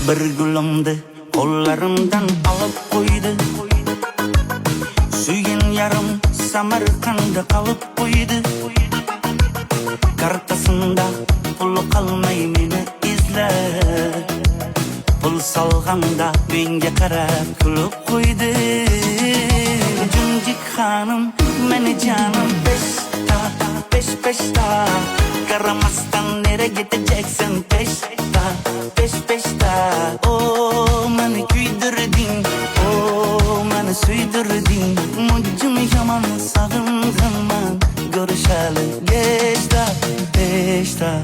Bir gülümdü kollarımdan alıp koydu. Suyun yarım Samarkand'da kalıp koydu. Kartasında pulu kalmay meni izle. Pul salganda menga qarab kulib qo'ydi. Junjik hanım meni canım peşta, peş peşta. Karamasdan nereye gideceksin peşta, peş peşta. Oh meni küydürdün, oh meni süydürdün. Mucum yaman sağınganman görüşeli geçta, peşta.